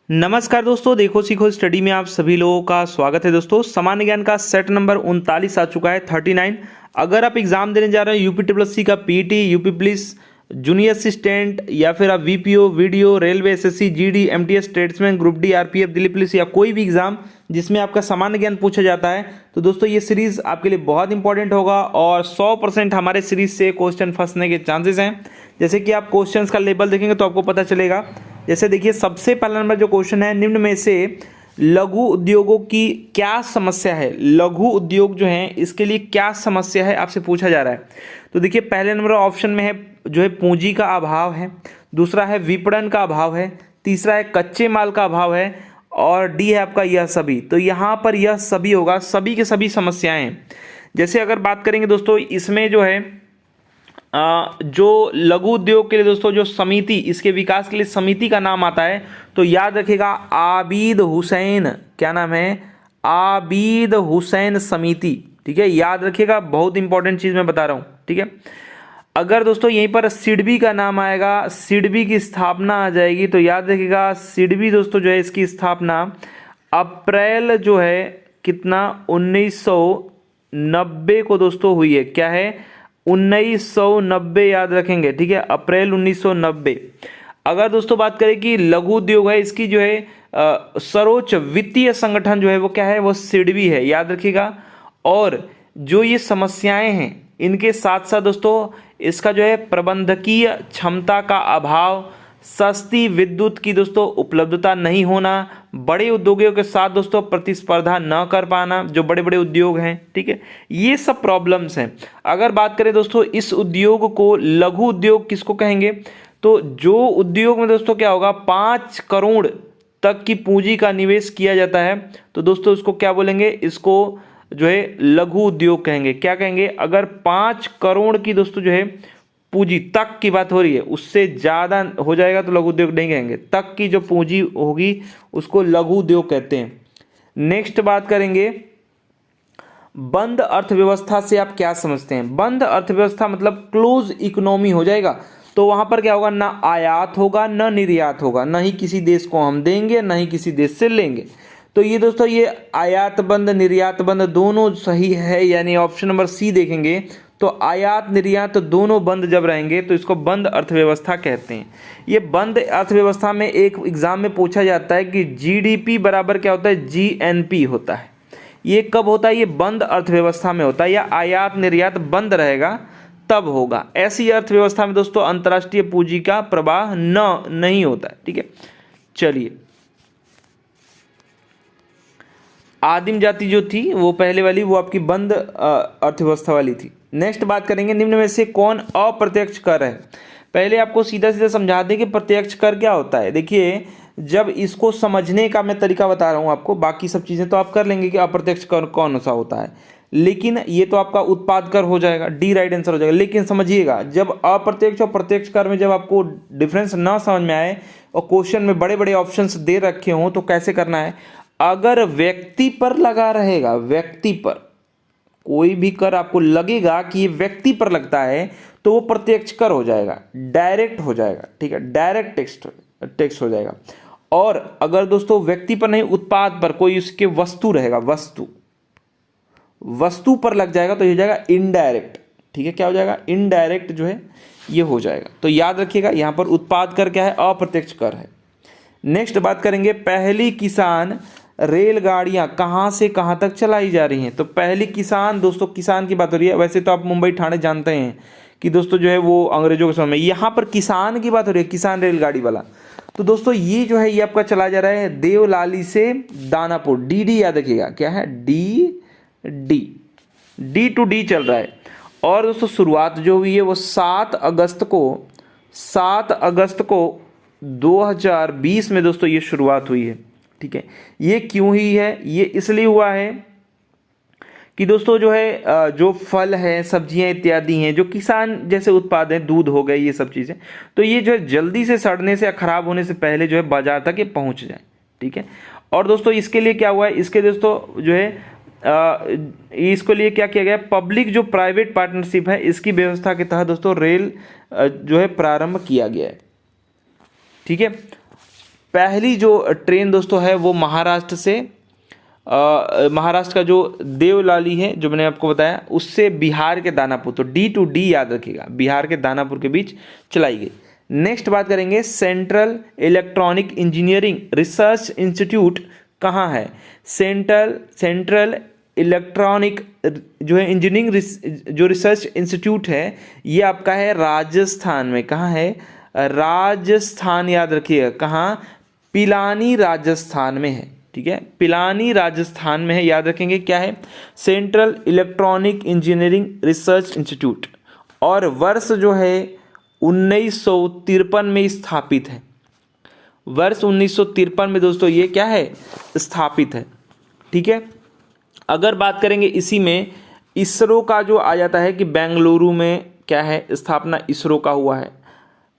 नमस्कार दोस्तों, देखो सीखो स्टडी में आप सभी लोगों का स्वागत है। दोस्तों सामान्य ज्ञान का सेट नंबर 39 आ चुका है 39। अगर आप एग्जाम देने जा रहे हैं यूपी का PT, UP police junior assistant या फिर आप VPO, video, railway, SSC, GD, MTS, statesman, group D, RPF, Delhi police या कोई भी एग्जाम जिसमें आपका सामान्य ज्ञान पूछा जाता है, तो दोस्तों ये सीरीज आपके लिए बहुत इंपॉर्टेंट होगा और 100% हमारे सीरीज से क्वेश्चन फंसने के चांसेस हैं। जैसे कि आप क्वेश्चंस का लेवल देखेंगे तो आपको पता चलेगा। जैसे देखिए, सबसे पहला नंबर जो क्वेश्चन है, निम्न में से लघु उद्योगों की क्या समस्या है। लघु उद्योग जो है इसके लिए क्या समस्या है आपसे पूछा जा रहा है। तो देखिए, पहले नंबर ऑप्शन में है जो है पूंजी का अभाव है, दूसरा है विपणन का अभाव है, तीसरा है कच्चे माल का अभाव है और डी है आपका यह सभी। तो यहाँ पर यह सभी होगा, सभी के सभी समस्याएं। जैसे अगर बात करेंगे दोस्तों, इसमें जो है जो लघु उद्योग के लिए दोस्तों जो समिति, इसके विकास के लिए समिति का नाम आता है, तो याद रखिएगा आबिद हुसैन, क्या नाम है, आबिद हुसैन समिति। ठीक है, याद रखिएगा, बहुत इंपॉर्टेंट चीज मैं बता रहा हूं। ठीक है, अगर दोस्तों यहीं पर सिडबी का नाम आएगा, सिडबी की स्थापना आ जाएगी, तो याद रखिएगा सिडबी दोस्तों जो है इसकी स्थापना अप्रैल जो है कितना 1990 को दोस्तों हुई है। क्या है, 1990 याद रखेंगे। ठीक है, अप्रैल 1990। अगर दोस्तों बात करें कि लघु उद्योग है, इसकी जो है सर्वोच्च वित्तीय संगठन जो है वो क्या है, वो सिडबी है, याद रखिएगा। और जो ये समस्याएं हैं इनके साथ साथ दोस्तों इसका जो है प्रबंधकीय क्षमता का अभाव, सस्ती विद्युत की दोस्तों उपलब्धता नहीं होना, बड़े उद्योगों के साथ दोस्तों प्रतिस्पर्धा न कर पाना, जो बड़े बड़े उद्योग हैं। ठीक है, ये सब प्रॉब्लम्स हैं। अगर बात करें दोस्तों इस उद्योग को लघु उद्योग किसको कहेंगे, तो जो उद्योग में दोस्तों क्या होगा 5 करोड़ तक की पूंजी का निवेश किया जाता है, तो दोस्तों इसको क्या बोलेंगे, इसको जो है लघु उद्योग कहेंगे। क्या कहेंगे, अगर 5 करोड़ की दोस्तों जो है पूंजी तक की बात हो रही है, उससे ज्यादा हो जाएगा तो लघु उद्योग नहीं कहेंगे, तक की जो पूंजी होगी उसको लघु उद्योग कहते हैं। नेक्स्ट बात करेंगे, बंद अर्थव्यवस्था से आप क्या समझते हैं। बंद अर्थव्यवस्था मतलब क्लोज इकोनॉमी हो जाएगा, तो वहां पर क्या होगा, ना आयात होगा ना निर्यात होगा, ना ही किसी देश को हम देंगे ना ही किसी देश से लेंगे। तो ये दोस्तों ये आयात बंद निर्यात बंद दोनों सही है, यानी ऑप्शन नंबर सी देखेंगे तो आयात निर्यात दोनों बंद जब रहेंगे तो इसको बंद अर्थव्यवस्था कहते हैं। ये बंद अर्थव्यवस्था में एक एग्जाम में पूछा जाता है कि जीडीपी बराबर क्या होता है, जीएनपी होता है। ये कब होता है, ये बंद अर्थव्यवस्था में होता है, या आयात निर्यात बंद रहेगा तब होगा। ऐसी अर्थव्यवस्था में दोस्तों अंतर्राष्ट्रीय पूंजी का प्रवाह नहीं होता है। ठीक है, चलिए, आदिम जाति जो थी वो पहले वाली, वो आपकी बंद अर्थव्यवस्था वाली थी। नेक्स्ट बात करेंगे, निम्न में से कौन अप्रत्यक्ष कर है। पहले आपको सीधा सीधा समझा दें कि प्रत्यक्ष कर क्या होता है। देखिए, जब इसको समझने का मैं तरीका बता रहा हूं आपको, बाकी सब चीजें तो आप कर लेंगे कि अप्रत्यक्ष कर कौन सा होता है, लेकिन ये तो आपका उत्पाद कर हो जाएगा, डी राइट आंसर हो जाएगा। लेकिन समझिएगा, जब अप्रत्यक्ष और प्रत्यक्ष कर में जब आपको डिफरेंस ना समझ में आए और क्वेश्चन में बड़े बड़े ऑप्शंस दे रखे हों, तो कैसे करना है, अगर व्यक्ति पर लगा रहेगा, व्यक्ति पर कोई भी कर आपको लगेगा कि ये व्यक्ति पर लगता है, तो वो प्रत्यक्ष कर हो जाएगा, डायरेक्ट हो जाएगा। ठीक है, डायरेक्ट टैक्स हो जाएगा। और अगर दोस्तों व्यक्ति पर नहीं, उत्पाद पर कोई उसके वस्तु रहेगा, वस्तु पर लग जाएगा तो ये हो जाएगा इनडायरेक्ट। ठीक है, क्या हो जाएगा, इनडायरेक्ट जो है ये हो जाएगा। तो याद रखिएगा, यहां पर उत्पाद कर क्या है, अप्रत्यक्ष कर है। नेक्स्ट बात करेंगे, पहली किसान रेलगाड़ियां कहां से कहां तक चलाई जा रही हैं। तो पहली किसान, दोस्तों किसान की बात हो रही है। वैसे तो आप मुंबई ठाणे जानते हैं कि दोस्तों जो है वो अंग्रेजों के समय में, यहां पर किसान की बात हो रही है, किसान रेलगाड़ी वाला। तो दोस्तों ये जो है ये आपका चला जा रहा है देवलाली से दानापुर, डी याद रखिएगा, क्या है, डी टू डी चल रहा है। और दोस्तों शुरुआत जो हुई है वो 7 अगस्त को 2020 में दोस्तों ये शुरुआत हुई है। ठीक है, ये क्यों हुई है, ये इसलिए हुआ है कि दोस्तों जो है जो फल है, सब्जियां इत्यादि हैं, जो किसान जैसे उत्पाद हैं, दूध हो गए, ये सब चीजें, तो ये जो है जल्दी से सड़ने से या खराब होने से पहले जो है बाजार तक ये पहुंच जाए। ठीक है, और दोस्तों इसके लिए क्या हुआ है, इसके दोस्तों जो है इसके लिए क्या किया गया, पब्लिक जो प्राइवेट पार्टनरशिप है, इसकी व्यवस्था के तहत दोस्तों रेल जो है प्रारंभ किया गया है। ठीक है, पहली जो ट्रेन दोस्तों है वो महाराष्ट्र से महाराष्ट्र का जो देवलाली है जो मैंने आपको बताया, उससे बिहार के दानापुर, तो डी टू डी याद रखिएगा, बिहार के दानापुर के बीच चलाई गई। नेक्स्ट बात करेंगे, central electronic engineering research institute कहाँ है? सेंट्रल इलेक्ट्रॉनिक जो है इंजीनियरिंग जो रिसर्च इंस्टीट्यूट है ये आपका है राजस्थान में। कहाँ है? राजस्थान, याद रखिएगा। कहाँ? पिलानी राजस्थान में है। ठीक है, पिलानी राजस्थान में है, याद रखेंगे। क्या है? Central electronic engineering research institute. और वर्ष जो है 1953 में स्थापित है। वर्ष 1953 में दोस्तों ये क्या है? स्थापित है। ठीक है, अगर बात करेंगे इसी में इसरो का जो आ जाता है कि बेंगलुरु में क्या है? स्थापना इसरो का हुआ है।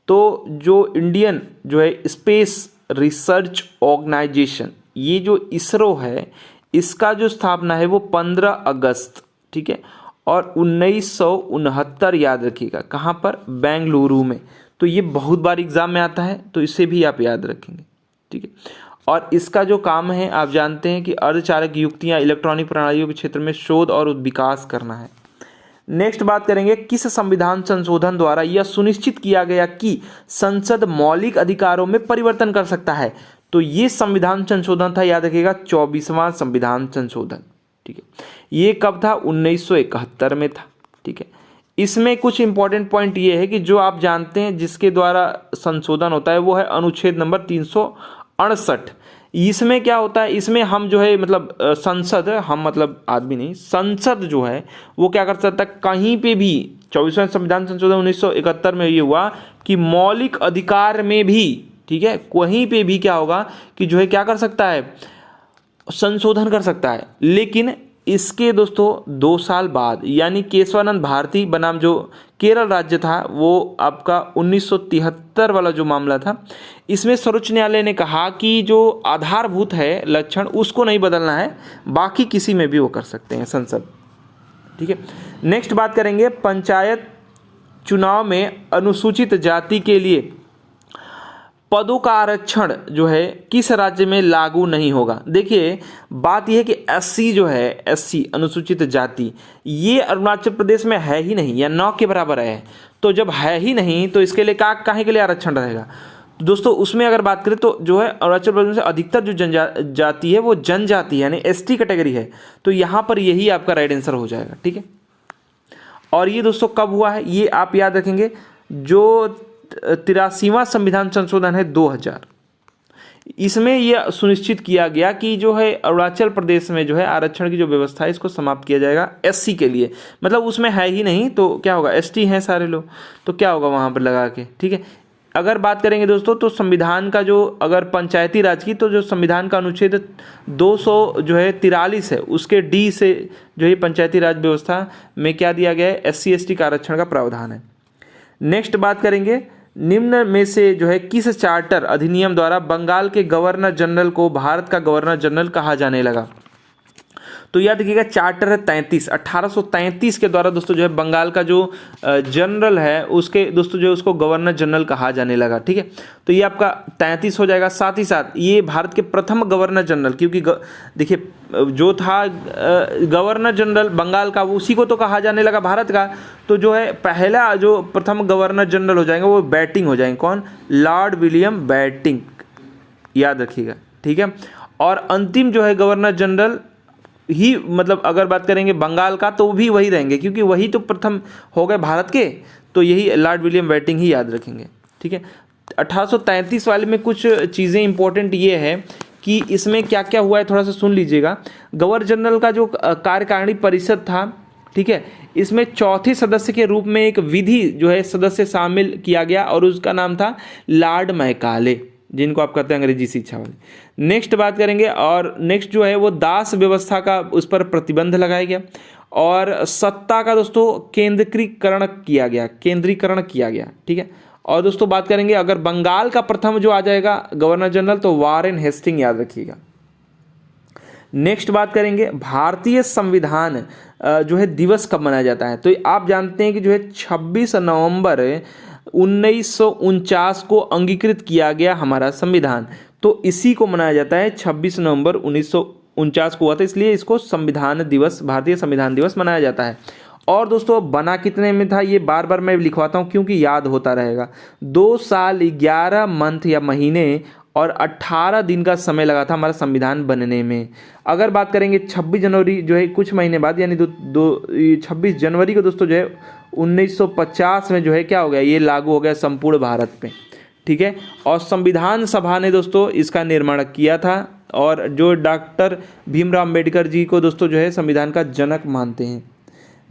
तो जो इंडियन जो है स्पेस रिसर्च ऑर्गेनाइजेशन, ये जो इसरो है इसका जो स्थापना है वो 15 अगस्त, ठीक है, और 1969 याद रखिएगा। कहाँ पर? बेंगलुरु में। तो ये बहुत बार एग्जाम में आता है, तो इसे भी आप याद रखेंगे। ठीक है, और इसका जो काम है आप जानते हैं कि अर्धचालक युक्तियाँ इलेक्ट्रॉनिक प्रणालियों के क्षेत्र में शोध और विकास करना है। नेक्स्ट बात करेंगे, किस संविधान संशोधन द्वारा यह सुनिश्चित किया गया कि संसद मौलिक अधिकारों में परिवर्तन कर सकता है? तो ये संविधान संशोधन था, याद रखिएगा, 24वां संविधान संशोधन। ठीक है, ये कब था? 1971 में था। ठीक है, इसमें कुछ इंपॉर्टेंट पॉइंट ये है कि जो आप जानते हैं जिसके द्वारा संशोधन होता है वो है अनुच्छेद नंबर 368। इसमें क्या होता है? इसमें हम जो है मतलब संसद, हम मतलब आदमी नहीं, संसद जो है वो क्या कर सकता है? कहीं पे भी 24वां संविधान संशोधन 1971 में ये हुआ कि मौलिक अधिकार में भी, ठीक है, कहीं पे भी क्या होगा कि जो है क्या कर सकता है? संशोधन कर सकता है। लेकिन इसके दोस्तों 2 साल बाद, यानी केशवानंद भारती बनाम जो केरल राज्य था, वो आपका 1973 वाला जो मामला था, इसमें सर्वोच्च न्यायालय ने कहा कि जो आधारभूत है लक्षण उसको नहीं बदलना है, बाकी किसी में भी वो कर सकते हैं संसद। ठीक है, नेक्स्ट बात करेंगे, पंचायत चुनाव में अनुसूचित जाति के लिए पदों का आरक्षण जो है किस राज्य में लागू नहीं होगा? देखिए बात यह है कि एससी जो है, एससी अनुसूचित जाति, ये अरुणाचल प्रदेश में है ही नहीं या 9 के बराबर है। तो जब है ही नहीं तो इसके लिए काहे के लिए आरक्षण रहेगा? दोस्तों उसमें अगर बात करें तो जो है अरुणाचल प्रदेश में अधिकतर जो जनजाति है वो जनजाति यानी एसटी कैटेगरी है। तो यहाँ पर यही आपका राइट आंसर हो जाएगा। ठीक है, और ये दोस्तों कब हुआ है ये आप याद रखेंगे, जो 83वां संविधान संशोधन है 2000, इसमें यह सुनिश्चित किया गया कि जो है अरुणाचल प्रदेश में जो है आरक्षण की जो व्यवस्था है इसको समाप्त किया जाएगा एससी के लिए। मतलब उसमें है ही नहीं तो क्या होगा? एसटी हैं सारे लोग, तो क्या होगा वहाँ पर लगा के। ठीक है, अगर बात करेंगे दोस्तों तो संविधान का जो अगर पंचायती राज की, तो जो संविधान का अनुच्छेद 200 जो है 43 है, उसके डी से जो है पंचायती राज व्यवस्था में क्या दिया गया है? एससी एसटी का आरक्षण का प्रावधान है। नेक्स्ट बात करेंगे, निम्न में से जो है किस चार्टर अधिनियम द्वारा बंगाल के गवर्नर जनरल को भारत का गवर्नर जनरल कहा जाने लगा? तो याद रखिएगा चार्टर है 33, 1833 के द्वारा दोस्तों जो है बंगाल का जो जनरल है उसके दोस्तों जो है उसको गवर्नर जनरल कहा जाने लगा। ठीक है, तो ये आपका 33 हो जाएगा। साथ ही साथ ये भारत के प्रथम गवर्नर जनरल, क्योंकि देखिए जो था गवर्नर जनरल बंगाल का वो उसी को तो कहा जाने लगा भारत का। तो जो है पहला जो प्रथम गवर्नर जनरल हो जाएंगे वो बैटिंग हो जाएंगे। कौन? लॉर्ड विलियम बैटिंग, याद रखिएगा। ठीक है, और अंतिम जो है गवर्नर जनरल ही, मतलब अगर बात करेंगे बंगाल का तो भी वही रहेंगे क्योंकि वही तो प्रथम हो गए भारत के, तो यही लॉर्ड विलियम बैटिंग ही याद रखेंगे। ठीक है, 1833 वाले में कुछ चीज़ें इंपॉर्टेंट ये है कि इसमें क्या क्या हुआ है थोड़ा सा सुन लीजिएगा। गवर्नर जनरल का जो कार्यकारिणी परिषद था, ठीक है, इसमें चौथे सदस्य के रूप में एक विधि जो है सदस्य शामिल किया गया और उसका नाम था लॉर्ड मैकाले, जिनको आप कहते हैं अंग्रेजी शिक्षा वाले। नेक्स्ट बात करेंगे, और नेक्स्ट जो है वो दास व्यवस्था का उस पर प्रतिबंध लगाया गया और सत्ता का दोस्तों केंद्रीकरण किया गया। ठीक है, और दोस्तों बात करेंगे अगर बंगाल का प्रथम जो आ जाएगा गवर्नर जनरल तो वारेन हेस्टिंग, याद रखिएगा। नेक्स्ट बात करेंगे भारतीय संविधान जो है दिवस कब मनाया जाता है? तो आप जानते हैं कि जो है 26 नवंबर 1949 को अंगीकृत किया गया हमारा संविधान। तो इसी को मनाया जाता है 26 नवंबर 1949 को हुआ था, इसलिए इसको संविधान दिवस, भारतीय संविधान दिवस मनाया जाता है। और दोस्तों बना कितने में था, ये बार बार मैं लिखवाता हूँ क्योंकि याद होता रहेगा। 2 साल 11 मंथ या महीने और 18 दिन का समय लगा था हमारा संविधान बनने में। अगर बात करेंगे 26 जनवरी जो है कुछ महीने बाद, यानी 26 जनवरी को दोस्तों जो है 1950 में जो है क्या हो गया, ये लागू हो गया संपूर्ण भारत पे, ठीक है। और संविधान सभा ने दोस्तों इसका निर्माण किया था, और जो डॉक्टर भीमराव अम्बेडकर जी को दोस्तों जो है संविधान का जनक मानते हैं।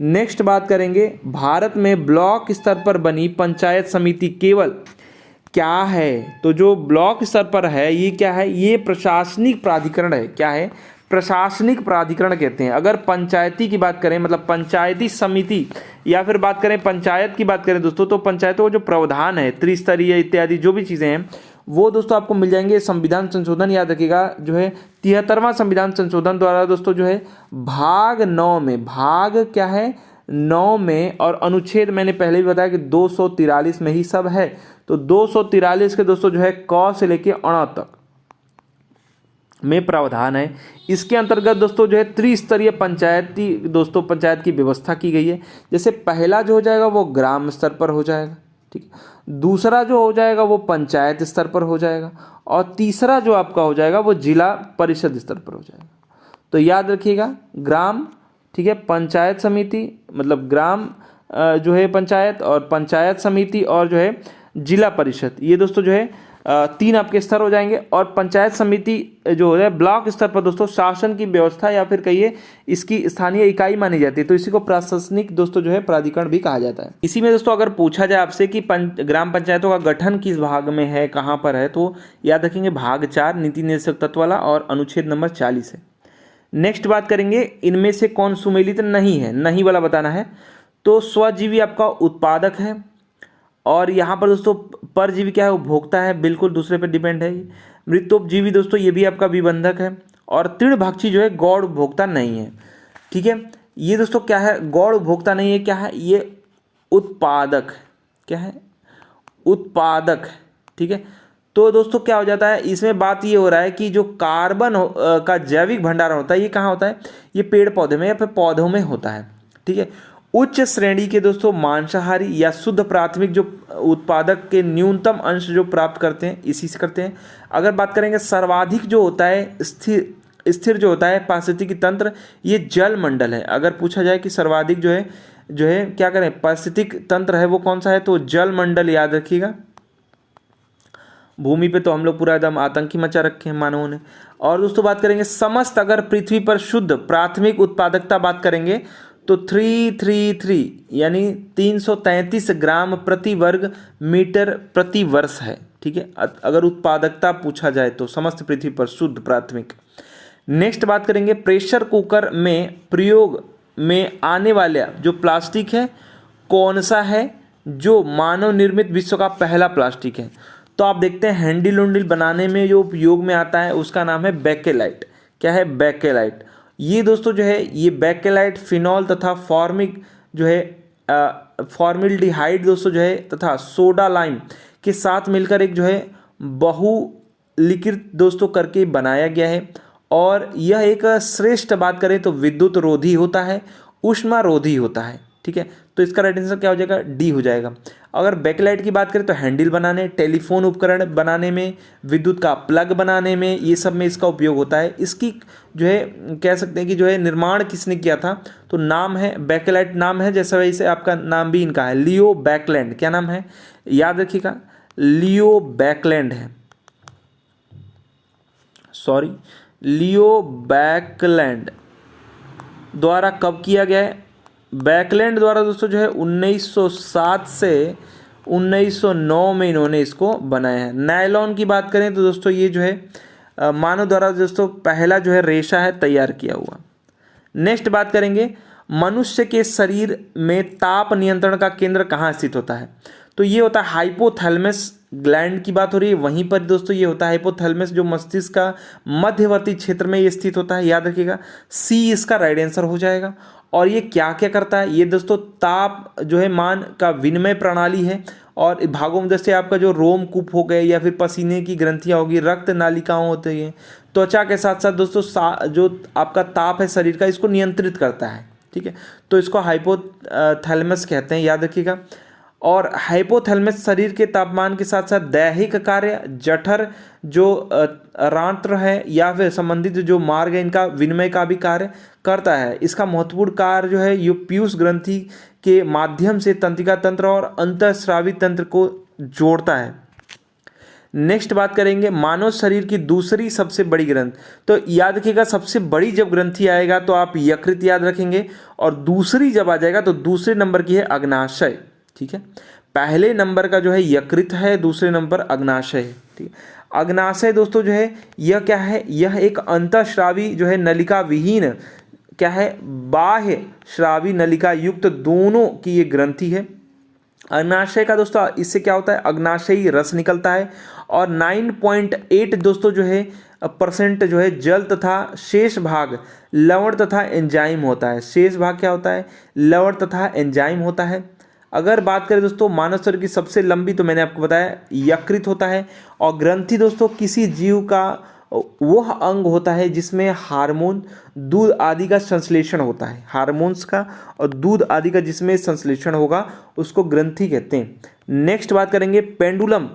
नेक्स्ट बात करेंगे, भारत में ब्लॉक स्तर पर बनी पंचायत समिति केवल क्या है, तो जो ब्लॉक स्तर पर है ये क्या है, ये प्रशासनिक प्राधिकरण है। क्या है, प्रशासनिक प्राधिकरण कहते हैं। अगर पंचायती की बात करें, मतलब पंचायती समिति, या फिर बात करें पंचायत की बात करें दोस्तों, तो पंचायतों का जो प्रावधान है, त्रिस्तरीय इत्यादि जो भी चीज़ें हैं, वो दोस्तों आपको मिल जाएंगे संविधान संशोधन, याद रखिएगा, जो है 73वां संविधान संशोधन द्वारा दोस्तों जो है भाग 9 में, भाग क्या है 9 में, और अनुच्छेद मैंने पहले भी बताया कि 243 में ही सब है। तो 243 के दोस्तों जो है क से लेके अण तक में प्रावधान है। इसके अंतर्गत दोस्तों जो है त्रिस्तरीय पंचायती दोस्तों पंचायत की व्यवस्था की गई है। जैसे पहला जो हो जाएगा वो ग्राम स्तर पर हो जाएगा, ठीक है। दूसरा जो हो जाएगा वो पंचायत स्तर पर हो जाएगा, और तीसरा जो आपका हो जाएगा वो जिला परिषद स्तर पर हो जाएगा। तो याद रखिएगा, ग्राम, ठीक है, पंचायत समिति मतलब ग्राम जो है पंचायत, और पंचायत समिति, और जो है जिला परिषद, ये दोस्तों जो है 3 आपके स्तर हो जाएंगे। और पंचायत समिति जो है ब्लॉक स्तर पर दोस्तों शासन की व्यवस्था या फिर कहिए इसकी स्थानीय इकाई मानी जाती है, तो इसी को प्रशासनिक दोस्तों जो है प्राधिकरण भी कहा जाता है। इसी में दोस्तों अगर पूछा जाए आपसे कि ग्राम पंचायतों का गठन किस भाग में है, कहाँ पर है, तो याद रखेंगे भाग 4 नीति निर्देशक तत्व वाला और अनुच्छेद नंबर 40 है। नेक्स्ट बात करेंगे, इनमें से कौन सुमेलित नहीं है, नहीं वाला बताना है। तो स्वजीवी आपका उत्पादक है, और यहाँ पर दोस्तों परजीवी क्या है, उपभोक्ता है, बिल्कुल दूसरे पर डिपेंड है। मृतोपजीवी दोस्तों ये भी आपका विबंधक है, और तृणभक्षी जो है गौड़ उपभोक्ता नहीं है, ठीक है। ये दोस्तों क्या है, गौड़ उपभोक्ता नहीं है, क्या है, ये उत्पादक, क्या है, उत्पादक, ठीक है। तो दोस्तों क्या हो जाता है, इसमें बात ये हो रहा है कि जो कार्बन का जैविक भंडारण होता है ये कहाँ होता है, ये पेड़ पौधे में या फिर पौधों में होता है, ठीक है। उच्च श्रेणी के दोस्तों मांसाहारी या शुद्ध प्राथमिक जो उत्पादक के न्यूनतम अंश जो प्राप्त करते हैं इसी से करते हैं। अगर बात करेंगे सर्वाधिक जो होता है स्थिर जो होता है पारिस्थितिकी तंत्र, ये जल मंडल है। अगर पूछा जाए कि सर्वाधिक जो है क्या करें पारिस्थितिक तंत्र है वो कौन सा है, तो जल मंडल याद रखिएगा। भूमि पे तो हम लोग पूरा एकदम आतंकी मचा रखे हैं मानवों ने। और दोस्तों बात करेंगे समस्त, अगर पृथ्वी पर शुद्ध प्राथमिक उत्पादकता बात करेंगे तो 333 यानी 333 ग्राम प्रति वर्ग मीटर प्रति वर्ष है, ठीक है। अगर उत्पादकता पूछा जाए तो समस्त पृथ्वी पर शुद्ध प्राथमिक। नेक्स्ट बात करेंगे प्रेशर कुकर में प्रयोग में आने वाला जो प्लास्टिक है कौन सा है, जो मानव निर्मित विश्व का पहला प्लास्टिक है। तो आप देखते हैं हैंडल उंडल बनाने में जो उपयोग में आता है उसका नाम है बेकेलाइट। क्या है, बेकेलाइट। ये दोस्तों जो है ये बेकेलाइट फिनॉल तथा फॉर्मिक जो है फॉर्मिल्डिहाइड दोस्तों जो है तथा सोडा लाइम के साथ मिलकर एक जो है बहुलिकृत दोस्तों करके बनाया गया है। और यह एक श्रेष्ठ बात करें तो विद्युत रोधी होता है, ऊष्मारोधी होता है, ठीक है। तो इसका राइट आंसर क्या हो जाएगा, डी हो जाएगा। अगर बैकलाइट की बात करें तो हैंडल बनाने, टेलीफोन उपकरण बनाने में, विद्युत का प्लग बनाने में, ये सब में इसका उपयोग होता है। इसकी जो है कह सकते हैं कि जो है निर्माण किसने किया था, तो नाम है बैकलाइट नाम है, जैसा वैसे आपका नाम भी इनका है लियो बैकलैंड। क्या नाम है याद रखिएगा, लियो बैकलैंड है, सॉरी लियो बैकलैंड द्वारा कब किया गया है, बैकलैंड द्वारा दोस्तों जो है 1907 से 1909 में इन्होंने इसको बनाया है। नायलॉन की बात करें तो दोस्तों ये जो है मानव द्वारा दोस्तों पहला जो है रेशा है तैयार किया हुआ। नेक्स्ट बात करेंगे मनुष्य के शरीर में ताप नियंत्रण का केंद्र कहाँ स्थित होता है, तो ये होता है हाइपोथैलेमस ग्लैंड की बात हो रही है, वहीं पर दोस्तों ये होता है हाइपोथैलेमस जो मस्तिष्क का मध्यवर्ती क्षेत्र में ये स्थित होता है, याद रखिएगा। सी इसका राइट आंसर हो जाएगा। और ये क्या क्या करता है, ये दोस्तों ताप जो है मान का विनिमय प्रणाली है, और भागों में जैसे आपका जो रोमकूप हो गए या फिर पसीने की ग्रंथियाँ होगी, रक्त नालिकाओं होती हैं, त्वचा के साथ साथ दोस्तों जो आपका ताप है शरीर का, इसको नियंत्रित करता है, ठीक है। तो इसको हाइपोथैलेमस कहते हैं, याद रखिएगा। और हाइपोथैलेमस शरीर के तापमान के साथ साथ दैहिक कार्य, जठर जो रांत्र है या फिर संबंधित जो मार्ग है, इनका विनिमय का भी कार्य करता है। इसका महत्वपूर्ण कार्य जो है ये पीयूष ग्रंथि के माध्यम से तंत्रिका तंत्र और अंतःस्रावी तंत्र को जोड़ता है। नेक्स्ट बात करेंगे मानव शरीर की दूसरी सबसे बड़ी ग्रंथ। तो याद रखिएगा, सबसे बड़ी जब ग्रंथि आएगा तो आप यकृत याद रखेंगे, और दूसरी जब आ जाएगा तो दूसरे नंबर की है अग्नाशय, ठीक है। पहले नंबर का जो है यकृत है, दूसरे नंबर अग्नाशय है, ठीक है। अग्नाशय दोस्तों जो है यह क्या है, यह एक अंतःस्रावी जो है नलिका विहीन क्या है, बाह्य श्रावी नलिका युक्त दोनों की ये ग्रंथि है। अग्नाशय का दोस्तों इससे क्या होता है, अग्नाशयी रस निकलता है, और 9.8 दोस्तों जो है % जो है जल तथा शेष भाग लवण तथा एंजाइम होता है। शेष भाग क्या होता है, लवण तथा एंजाइम होता है। अगर बात करें दोस्तों मानव शरीर की सबसे लंबी, तो मैंने आपको बताया यकृत होता है। और ग्रंथि दोस्तों किसी जीव का वह अंग होता है जिसमें हार्मोन, दूध आदि का संश्लेषण होता है, हार्मोन्स का और दूध आदि का जिसमें संश्लेषण होगा उसको ग्रंथि कहते हैं। नेक्स्ट बात करेंगे पेंडुलम।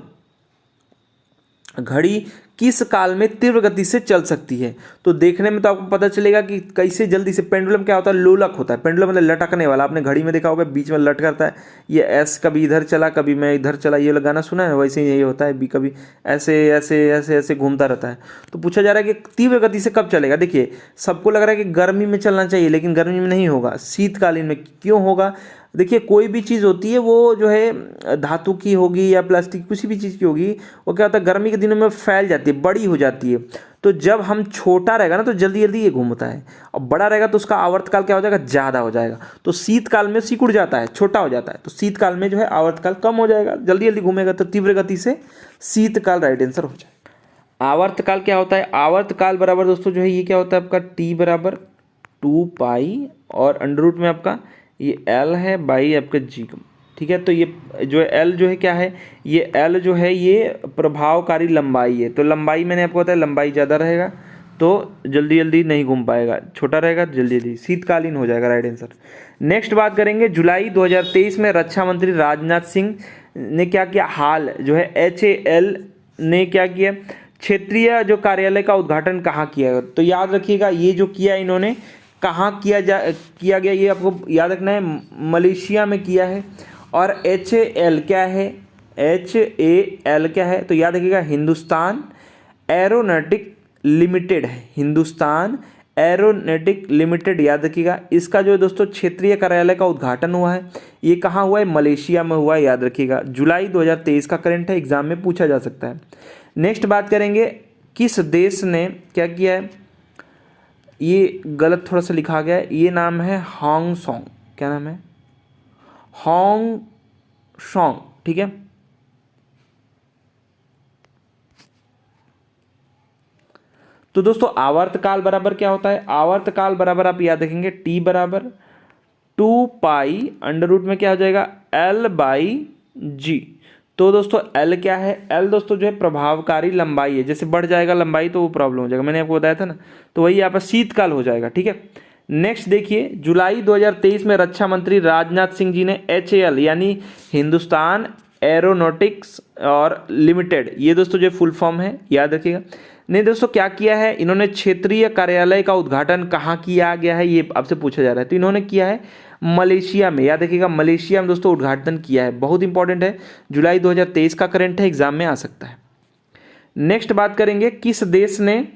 घड़ी किस काल में तीव्र गति से चल सकती है? तो देखने में तो आपको पता चलेगा कि कैसे जल्दी से। पेंडुलम क्या होता है, लोलक होता है। पेंडुलम मतलब लटकने वाला, आपने घड़ी में देखा होगा बीच में लटकता है, ये ऐसे कभी इधर चला कभी मैं इधर चला, ये वाला गाना सुना है, वैसे ही यही होता है, कभी ऐसे ऐसे ऐसे ऐसे घूमता रहता है। तो पूछा जा रहा है कि तीव्र गति से कब चलेगा। देखिए सबको लग रहा है कि गर्मी में चलना चाहिए, लेकिन गर्मी में नहीं होगा, शीतकालीन में। क्यों होगा, देखिए कोई भी चीज़ होती है वो जो है धातु की होगी या प्लास्टिक किसी भी चीज़ की होगी, वो क्या होता है गर्मी के दिनों में फैल जाती है, बड़ी हो जाती है। तो जब हम छोटा रहेगा ना तो जल्दी जल्दी ये घूमता है, और बड़ा रहेगा तो उसका आवर्तकाल क्या हो जाएगा, ज़्यादा हो जाएगा। तो शीतकाल में सिकुड़ जाता है, छोटा हो जाता है, तो शीतकाल में जो है आवर्तकाल कम हो जाएगा, जल्दी जल्दी घूमेगा, तो तीव्र गति से शीतकाल राइट आंसर हो जाएगा। आवर्तकाल क्या होता है, आवर्तकाल बराबर दोस्तों जो है ये क्या होता है आपका T बराबर 2π, और अंडर रूट में आपका ये L है बाई आपका G, ठीक है। तो ये जो है L जो है क्या है, ये L जो है ये प्रभावकारी लंबाई है। तो लंबाई मैंने आपको बताया, लंबाई ज़्यादा रहेगा तो जल्दी जल्दी नहीं घूम पाएगा, छोटा रहेगा जल्दी जल्दी शीतकालीन हो जाएगा राइट आंसर। नेक्स्ट बात करेंगे जुलाई 2023 में रक्षा मंत्री राजनाथ सिंह ने क्या किया, हाल जो है HAL ने क्या किया, क्षेत्रीय जो कार्यालय का उद्घाटन कहाँ किया। तो याद रखिएगा ये जो किया इन्होंने कहाँ किया गया, ये आपको याद रखना है, मलेशिया में किया है। और HAL क्या है, HAL क्या है, तो याद रखिएगा हिंदुस्तान एरोनॉटिक लिमिटेड है, हिंदुस्तान एरोनॉटिक लिमिटेड याद रखिएगा। इसका जो है दोस्तों क्षेत्रीय कार्यालय का उद्घाटन हुआ है, ये कहाँ हुआ है, मलेशिया में हुआ है, याद रखिएगा। जुलाई 2023 का करंट है, एग्जाम में पूछा जा सकता है। नेक्स्ट बात करेंगे किस देश ने क्या किया है, ये गलत थोड़ा सा लिखा गया है, ये नाम है हांगसोंग, क्या नाम है, हांगसोंग, ठीक है। तो दोस्तों आवर्तकाल बराबर क्या होता है, आवर्तकाल बराबर आप याद रखेंगे T बराबर 2π, अंडर रूट में क्या हो जाएगा L/G। तो दोस्तों L क्या है, L दोस्तों जो है प्रभावकारी लंबाई है, जैसे बढ़ जाएगा लंबाई तो वो प्रॉब्लम हो जाएगा, मैंने आपको बताया था ना, तो वही यहाँ पर शीतकाल हो जाएगा, ठीक है। नेक्स्ट देखिए जुलाई 2023 में रक्षा मंत्री राजनाथ सिंह जी ने HAL यानी हिंदुस्तान एरोनॉटिक्स और लिमिटेड, ये दोस्तों जो फुल फॉर्म है याद रखिएगा। नहीं दोस्तों क्या किया है इन्होंने, क्षेत्रीय कार्यालय का उद्घाटन कहाँ किया गया है ये आपसे पूछा जा रहा है, तो इन्होंने किया है मलेशिया में, याद रखिएगा मलेशिया में दोस्तों उद्घाटन किया है, बहुत इंपॉर्टेंट है, जुलाई 2023 का करंट है, एग्जाम में आ सकता है। नेक्स्ट बात करेंगे किस देश ने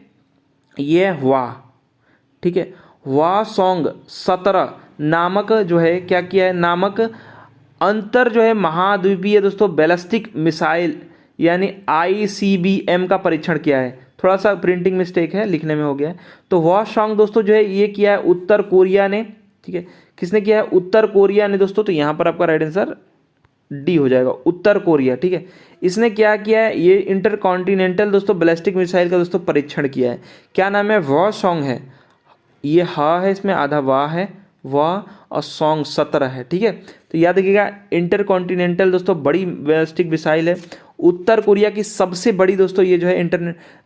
ये हुआ, ठीक है, हवासोंग 17 नामक जो है क्या किया है, नामक अंतर जो है महाद्वीपीय दोस्तों बैलिस्टिक मिसाइल यानी ICBM का परीक्षण किया है। थोड़ा सा प्रिंटिंग मिस्टेक है, लिखने में हो गया है। तो हवासोंग दोस्तों जो है ये किया है उत्तर कोरिया ने, ठीक है, किसने किया है, उत्तर कोरिया ने दोस्तों। तो यहाँ पर आपका राइट आंसर D हो जाएगा, उत्तर कोरिया, ठीक है। इसने क्या किया है, ये इंटरकॉन्टिनेंटल दोस्तों बैलिस्टिक मिसाइल का दोस्तों परीक्षण किया है। क्या नाम है, हवासोंग है, ये हा है, इसमें आधा वाह है, वह सॉन्ग 17 है। ठीक है, तो याद रखिएगा इंटर कॉन्टिनेंटल दोस्तों बड़ी बैलिस्टिक मिसाइल है। उत्तर कोरिया की सबसे बड़ी दोस्तों ये जो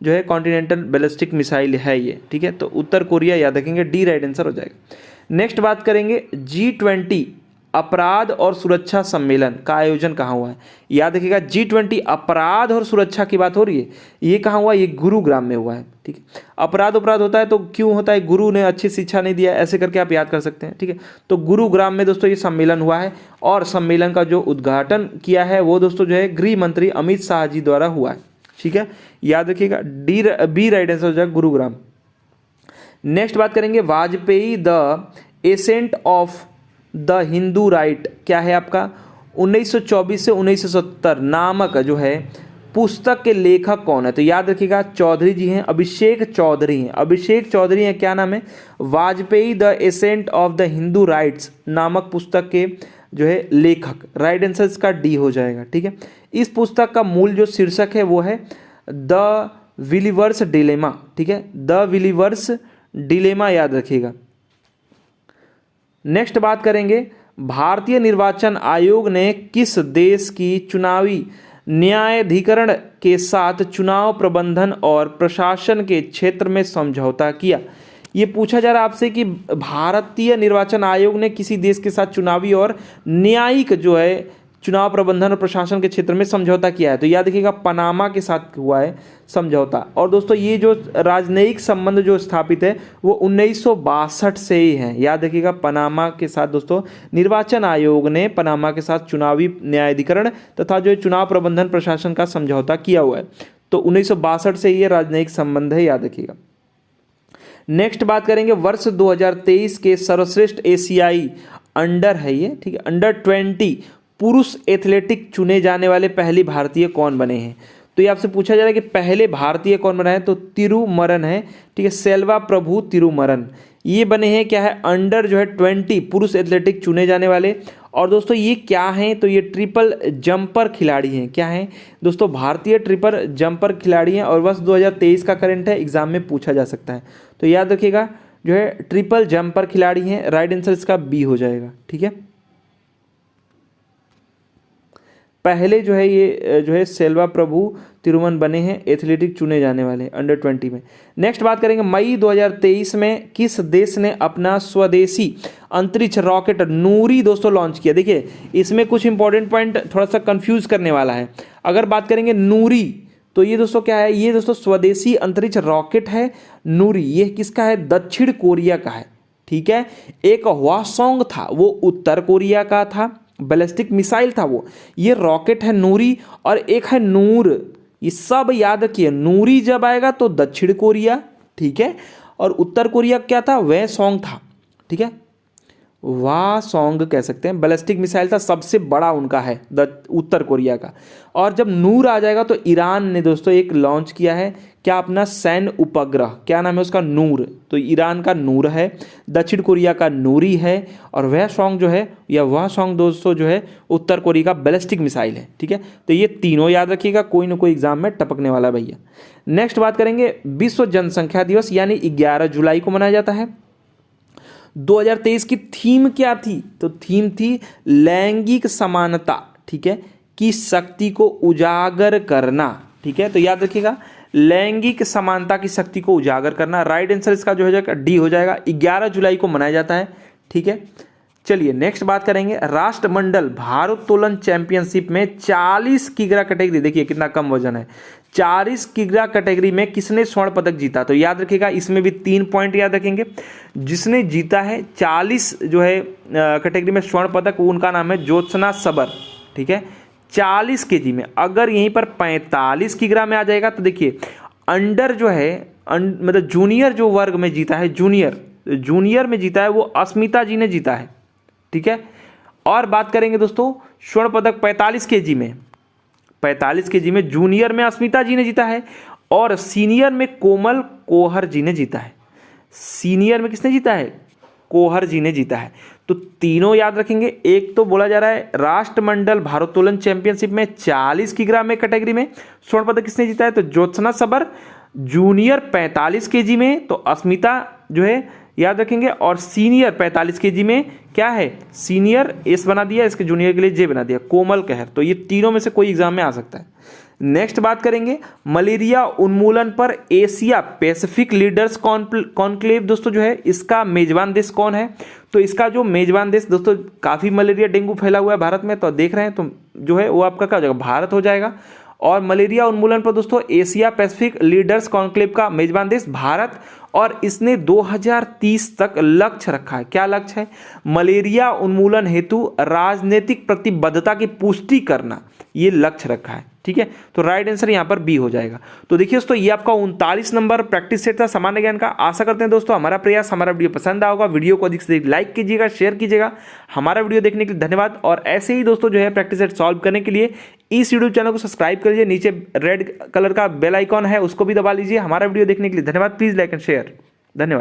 है कॉन्टिनेंटल बैलिस्टिक मिसाइल है ये। ठीक है, तो उत्तर कोरिया याद रखेंगे, डी राइट आंसर हो जाएगा। नेक्स्ट बात करेंगे G20 अपराध और सुरक्षा सम्मेलन का आयोजन कहाँ हुआ है। याद रखिएगा G20 अपराध और सुरक्षा की बात हो रही है, ये कहाँ हुआ, ये गुरुग्राम में हुआ है। ठीक है, अपराध होता है तो क्यों होता है, गुरु ने अच्छी शिक्षा नहीं दिया, ऐसे करके आप याद कर सकते हैं। ठीक है, तो गुरुग्राम में दोस्तों ये सम्मेलन हुआ है और सम्मेलन का जो उद्घाटन किया है वो दोस्तों जो है गृह मंत्री अमित शाह जी द्वारा हुआ है। ठीक है, याद रखिएगा बी राइट आंसर हो जाएगा गुरुग्राम। नेक्स्ट बात करेंगे Vajpayee the ascent of the Hindu right क्या है आपका, 1924 से 1970 नामक जो है पुस्तक के लेखक कौन है। तो याद रखिएगा चौधरी जी हैं, अभिषेक चौधरी हैं। क्या नाम है, Vajpayee the ascent of the Hindu rights नामक पुस्तक के जो है लेखक। राइट आंसर इसका डी हो जाएगा। ठीक है, इस पुस्तक का मूल जो शीर्षक है वो है द विलीवर्स डिलेमा। ठीक है, द विलीवर्स डिलेमा याद रखिएगा। नेक्स्ट बात करेंगे भारतीय निर्वाचन आयोग ने किस देश की चुनावी न्यायाधिकरण के साथ चुनाव प्रबंधन और प्रशासन के क्षेत्र में समझौता किया। ये पूछा जा रहा है आपसे कि भारतीय निर्वाचन आयोग ने किसी देश के साथ चुनावी और न्यायिक जो है चुनाव प्रबंधन और प्रशासन के क्षेत्र में समझौता किया है। तो याद रखिएगा पनामा के साथ हुआ है समझौता। और दोस्तों ये जो राजनयिक संबंध जो स्थापित है वो 1962 से ही है। याद रखिएगा पनामा के साथ दोस्तों निर्वाचन आयोग ने पनामा के साथ चुनावी न्यायाधिकरण तथा जो चुनाव प्रबंधन प्रशासन का समझौता किया हुआ है। तो 1962 से ये राजनयिक संबंध है, याद रखिएगा। नेक्स्ट बात करेंगे वर्ष 2023 के सर्वश्रेष्ठ एशियाई अंडर है ये, ठीक है, अंडर 20 पुरुष एथलेटिक चुने जाने वाले पहले भारतीय कौन बने हैं। तो ये आपसे पूछा जा रहा है कि पहले भारतीय कौन बना है, तो तिरुमरन है। ठीक है, सेल्वा प्रभु तिरुमरन ये बने हैं क्या है अंडर जो है 20 पुरुष एथलेटिक चुने जाने वाले। और दोस्तों ये क्या हैं, तो ये ट्रिपल जंपर खिलाड़ी हैं। क्या हैं दोस्तों, भारतीय ट्रिपल जंपर खिलाड़ी हैं और वर्ष 2023 का करंट है, एग्जाम में पूछा जा सकता है। तो याद रखिएगा जो है ट्रिपल जंपर खिलाड़ी हैं। राइट आंसर इसका बी हो जाएगा। ठीक है, पहले जो है ये जो है सेल्वा प्रभु तिरुमन बने हैं एथलेटिक चुने जाने वाले अंडर 20 में। नेक्स्ट बात करेंगे मई 2023 में किस देश ने अपना स्वदेशी अंतरिक्ष रॉकेट नूरी दोस्तों लॉन्च किया। देखिए इसमें कुछ इंपॉर्टेंट पॉइंट थोड़ा सा कंफ्यूज करने वाला है। अगर बात करेंगे नूरी तो ये दोस्तों क्या है, ये दोस्तों स्वदेशी अंतरिक्ष रॉकेट है नूरी। ये किसका है, दक्षिण कोरिया का है। ठीक है, एक हवासोंग था वो उत्तर कोरिया का था, बैलिस्टिक मिसाइल था वो। ये रॉकेट है नूरी और एक है नूर। ये सब याद रखिए, नूरी जब आएगा तो दक्षिण कोरिया, ठीक है, और उत्तर कोरिया क्या था, वहसोंग था। ठीक है, वासोंग कह सकते हैं, बैलिस्टिक मिसाइल था सबसे बड़ा उनका है उत्तर कोरिया का। और जब नूर आ जाएगा तो ईरान ने दोस्तों एक लॉन्च किया है क्या, अपना सैन्य उपग्रह, क्या नाम है उसका, नूर। तो ईरान का नूर है, दक्षिण कोरिया का नूरी है, और वह सॉन्ग जो है या वह सॉन्ग दोस्तों जो है उत्तर कोरिया का बैलिस्टिक मिसाइल है। ठीक है, तो ये तीनों याद रखिएगा, कोई ना कोई एग्जाम में टपकने वाला भैया। नेक्स्ट बात करेंगे विश्व जनसंख्या दिवस यानी 11 जुलाई को मनाया जाता है। 2023 की थीम क्या थी, तो थीम थी लैंगिक समानता, ठीक है, की शक्ति को उजागर करना। ठीक है, तो याद रखिएगा लैंगिक समानता की शक्ति को उजागर करना। राइट आंसर इसका जो हो जाएगा डी हो जाएगा। 11 जुलाई को मनाया जाता है। ठीक है, चलिए नेक्स्ट बात करेंगे राष्ट्रमंडल भारोत्तोलन चैंपियनशिप में 40 किग्रा कैटेगरी, देखिए कितना कम वजन है, 40 किग्रा कैटेगरी में किसने स्वर्ण पदक जीता। तो याद रखिएगा इसमें भी 3 पॉइंट याद रखेंगे। जिसने जीता है 40 जो है कैटेगरी में स्वर्ण पदक, उनका नाम है ज्योत्सना सबर। ठीक है, 40 केजी में। अगर यहीं पर 45 किग्रा में आ जाएगा तो देखिए अंडर जो है मतलब जूनियर जो वर्ग में जीता है, जूनियर में जीता है वो अस्मिता जी ने जीता है। ठीक है, और बात करेंगे दोस्तों स्वर्ण पदक 45 केजी में, 45 केजी में जूनियर में अस्मिता जी ने जीता है और सीनियर में कोमल कोहर जी ने जीता है। सीनियर में किसने जीता है, कोहर जी ने जीता है। तो तीनों याद रखेंगे। एक तो बोला जा रहा है राष्ट्रमंडल भारोत्तोलन चैंपियनशिप में 40 किग्रा में कैटेगरी में स्वर्ण पदक किसने जीता है, तो ज्योत्सना सबर। जूनियर 45 केजी में तो अस्मिता जो है याद रखेंगे। और सीनियर 45 केजी में क्या है, सीनियर एस बना दिया, इसके जूनियर के लिए जे बना दिया, कोमल कहर। तो ये तीनों में से कोई एग्जाम में आ सकता है। नेक्स्ट बात करेंगे मलेरिया उन्मूलन पर एशिया पैसिफिक लीडर्स कॉन्क्लेव दोस्तों जो है इसका मेजबान देश कौन है। तो इसका जो मेजबान देश दोस्तों, काफ़ी मलेरिया डेंगू फैला हुआ है भारत में, तो देख रहे हैं तो जो है वो आपका क्या हो जाएगा, भारत हो जाएगा। और मलेरिया उन्मूलन पर दोस्तों एशिया पैसिफिक लीडर्स कॉन्क्लेव का मेजबान देश भारत, और इसने 2030 तक लक्ष्य रखा है। क्या लक्ष्य है, मलेरिया उन्मूलन हेतु राजनीतिक प्रतिबद्धता की पुष्टि करना, ये लक्ष्य रखा है। ठीक है, तो राइट आंसर यहां पर बी हो जाएगा। तो देखिए दोस्तों ये आपका 39 नंबर प्रैक्टिस सेट था सामान्य ज्ञान का। आशा करते हैं दोस्तों हमारा प्रयास, हमारा वीडियो पसंद आया होगा। वीडियो को अधिक से अधिक लाइक कीजिएगा, शेयर कीजिएगा। हमारा वीडियो देखने के लिए धन्यवाद। और ऐसे ही दोस्तों जो है प्रैक्टिस सेट सॉल्व करने के लिए इस यूट्यूब चैनल को सब्सक्राइब कर लीजिए, नीचे रेड कलर का बेल आइकॉन है उसको भी दबा लीजिए। हमारा वीडियो देखने के लिए धन्यवाद। Please like and share. धन्यवाद।